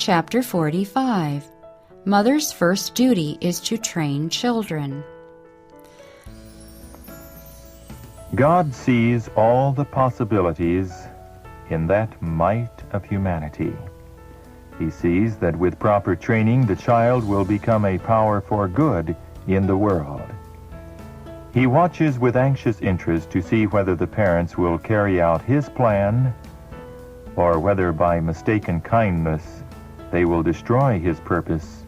Chapter 45. Mother's first duty is to train children. God sees all the possibilities in that mite of humanity. He sees that with proper training, the child will become a power for good in the world. He watches with anxious interest to see whether the parents will carry out his plan or whether by mistaken kindness they will destroy his purpose,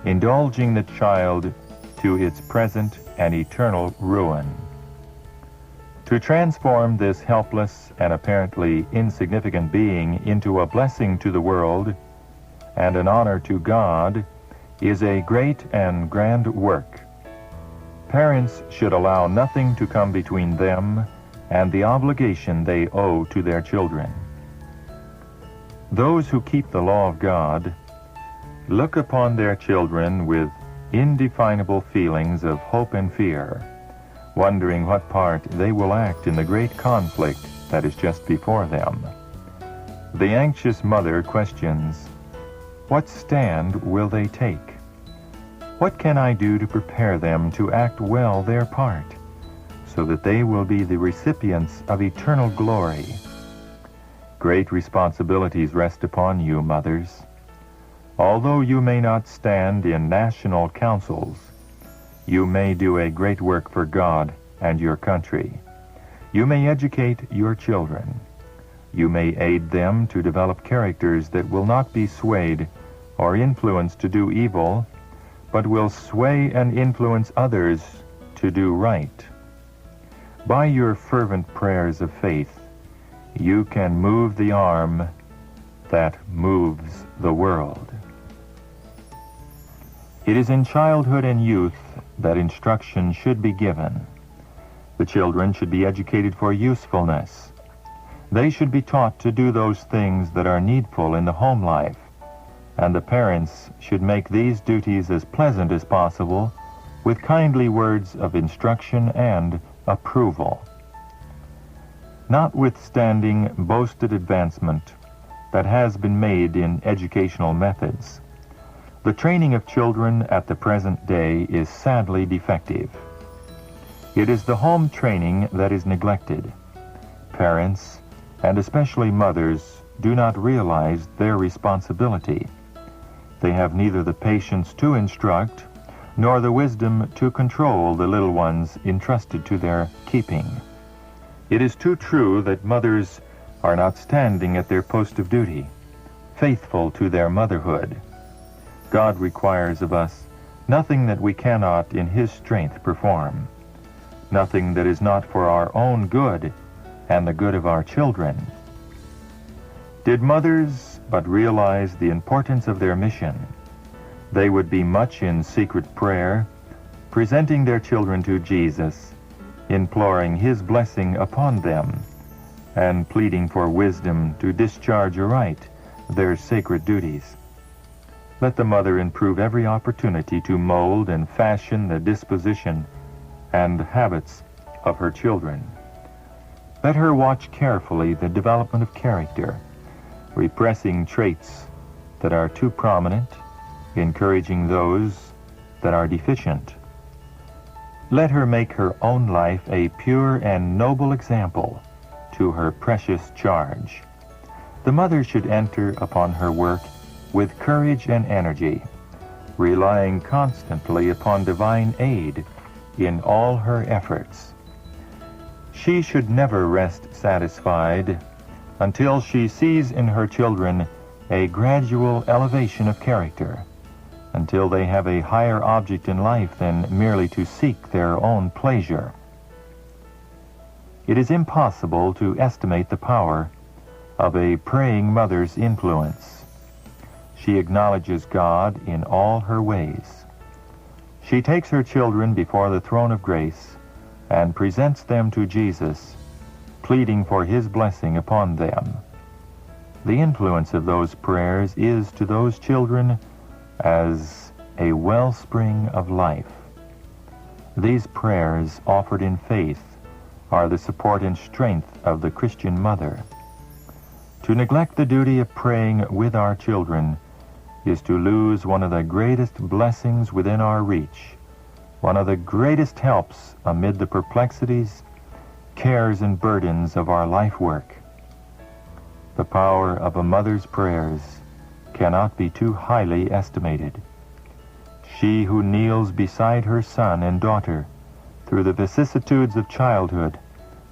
indulging the child to its present and eternal ruin. To transform this helpless and apparently insignificant being into a blessing to the world and an honor to God is a great and grand work. Parents should allow nothing to come between them and the obligation they owe to their children. Those who keep the law of God look upon their children with indefinable feelings of hope and fear, wondering what part they will act in the great conflict that is just before them. The anxious mother questions, what stand will they take? What can I do to prepare them to act well their part, so that they will be the recipients of eternal glory? Great responsibilities rest upon you, mothers. Although you may not stand in national councils, you may do a great work for God and your country. You may educate your children. You may aid them to develop characters that will not be swayed or influenced to do evil, but will sway and influence others to do right. By your fervent prayers of faith, you can move the arm that moves the world. It is in childhood and youth that instruction should be given. The children should be educated for usefulness. They should be taught to do those things that are needful in the home life, and the parents should make these duties as pleasant as possible with kindly words of instruction and approval. Notwithstanding boasted advancement that has been made in educational methods, the training of children at the present day is sadly defective. It is the home training that is neglected. Parents, and especially mothers, do not realize their responsibility. They have neither the patience to instruct nor the wisdom to control the little ones entrusted to their keeping. It is too true that mothers are not standing at their post of duty, faithful to their motherhood. God requires of us nothing that we cannot in His strength perform, nothing that is not for our own good and the good of our children. Did mothers but realize the importance of their mission, they would be much in secret prayer, presenting their children to Jesus, imploring His blessing upon them, and pleading for wisdom to discharge aright their sacred duties. Let the mother improve every opportunity to mold and fashion the disposition and habits of her children. Let her watch carefully the development of character, repressing traits that are too prominent, encouraging those that are deficient. Let her make her own life a pure and noble example to her precious charge. The mother should enter upon her work with courage and energy, relying constantly upon divine aid in all her efforts. She should never rest satisfied until she sees in her children a gradual elevation of character, until they have a higher object in life than merely to seek their own pleasure. It is impossible to estimate the power of a praying mother's influence. She acknowledges God in all her ways. She takes her children before the throne of grace and presents them to Jesus, pleading for His blessing upon them. The influence of those prayers is to those children as a wellspring of life. These prayers, offered in faith, are the support and strength of the Christian mother. To neglect the duty of praying with our children is to lose one of the greatest blessings within our reach, one of the greatest helps amid the perplexities, cares, and burdens of our life work. The power of a mother's prayers cannot be too highly estimated. She who kneels beside her son and daughter through the vicissitudes of childhood,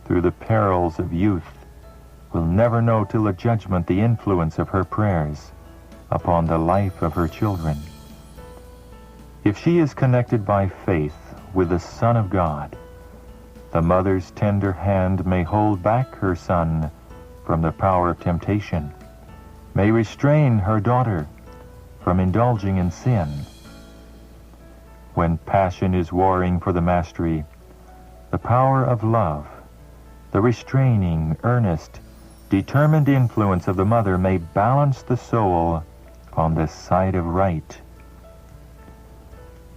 through the perils of youth, will never know till the judgment the influence of her prayers upon the life of her children. If she is connected by faith with the Son of God, the mother's tender hand may hold back her son from the power of temptation, may restrain her daughter from indulging in sin. When passion is warring for the mastery, the power of love, the restraining, earnest, determined influence of the mother may balance the soul on the side of right.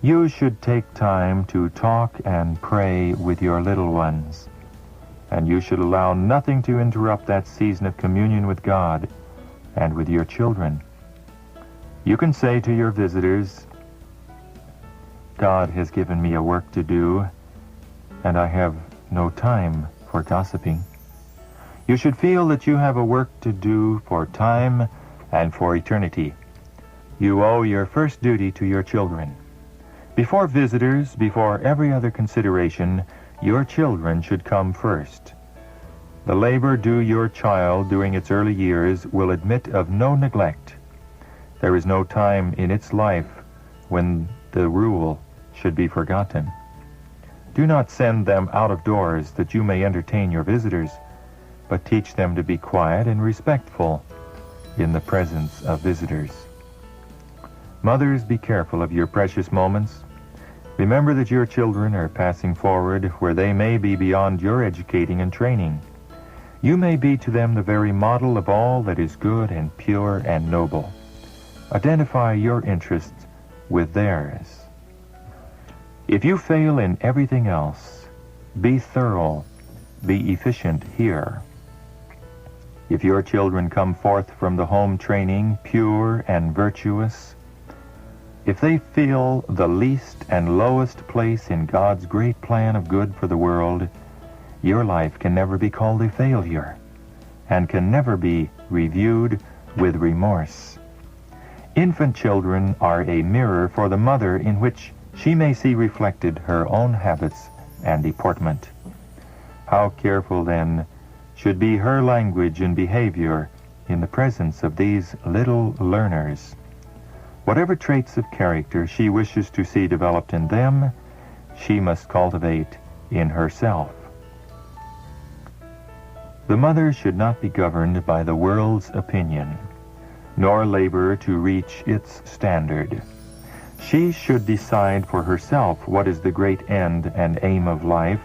You should take time to talk and pray with your little ones, and you should allow nothing to interrupt that season of communion with God and with your children. You can say to your visitors, God has given me a work to do, and I have no time for gossiping. You should feel that you have a work to do for time and for eternity. You owe your first duty to your children. Before visitors, before every other consideration, your children should come first. The labor due your child during its early years will admit of no neglect. There is no time in its life when the rule should be forgotten. Do not send them out of doors that you may entertain your visitors, but teach them to be quiet and respectful in the presence of visitors. Mothers, be careful of your precious moments. Remember that your children are passing forward where they may be beyond your educating and training. You may be to them the very model of all that is good and pure and noble. Identify your interests with theirs. If you fail in everything else, be thorough, be efficient here. If your children come forth from the home training pure and virtuous, if they fill the least and lowest place in God's great plan of good for the world, your life can never be called a failure and can never be reviewed with remorse. Infant children are a mirror for the mother in which she may see reflected her own habits and deportment. How careful, then, should be her language and behavior in the presence of these little learners. Whatever traits of character she wishes to see developed in them, she must cultivate in herself. The mother should not be governed by the world's opinion, nor labor to reach its standard. She should decide for herself what is the great end and aim of life,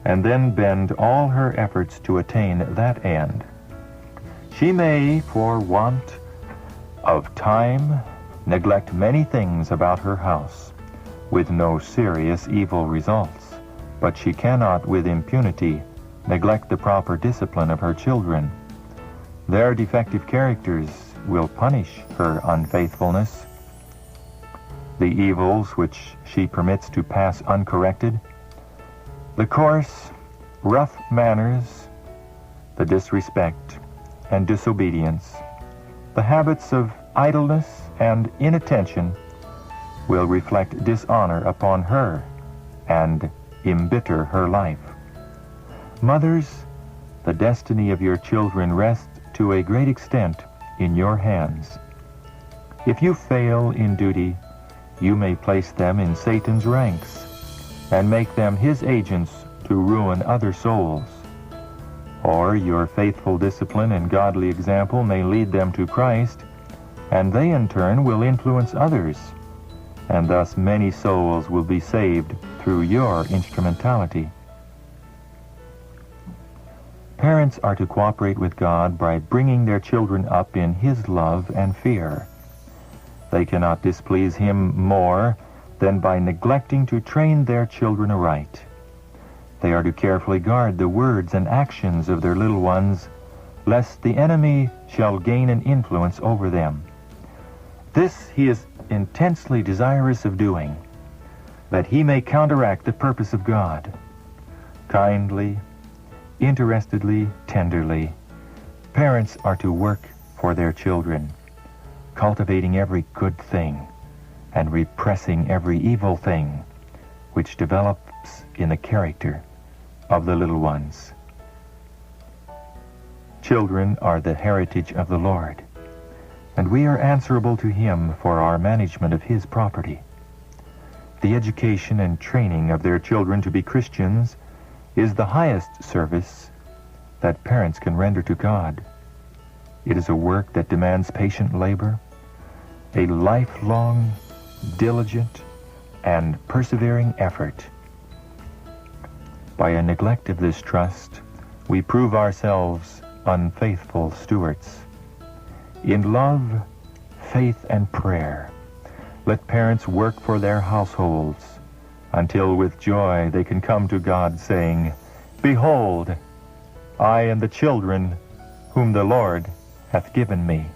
and then bend all her efforts to attain that end. She may, for want of time, neglect many things about her house, with no serious evil results, but she cannot with impunity neglect the proper discipline of her children. Their defective characters will punish her unfaithfulness. The evils which she permits to pass uncorrected, the coarse, rough manners, the disrespect and disobedience, the habits of idleness and inattention will reflect dishonor upon her and embitter her life. Mothers, the destiny of your children rests to a great extent in your hands. If you fail in duty, you may place them in Satan's ranks and make them his agents to ruin other souls. Or your faithful discipline and godly example may lead them to Christ, and they in turn will influence others, and thus many souls will be saved through your instrumentality. Parents are to cooperate with God by bringing their children up in His love and fear. They cannot displease Him more than by neglecting to train their children aright. They are to carefully guard the words and actions of their little ones, lest the enemy shall gain an influence over them. This he is intensely desirous of doing, that he may counteract the purpose of God. Kindly, interestedly, tenderly, parents are to work for their children, cultivating every good thing and repressing every evil thing which develops in the character of the little ones. Children are the heritage of the Lord, and we are answerable to him for our management of his property. The education and training of their children to be Christians is the highest service that parents can render to God. It is a work that demands patient labor, a lifelong, diligent, and persevering effort. By a neglect of this trust, we prove ourselves unfaithful stewards. In love, faith, and prayer, let parents work for their households until with joy they can come to God saying, "Behold, I and the children whom the Lord hath given me."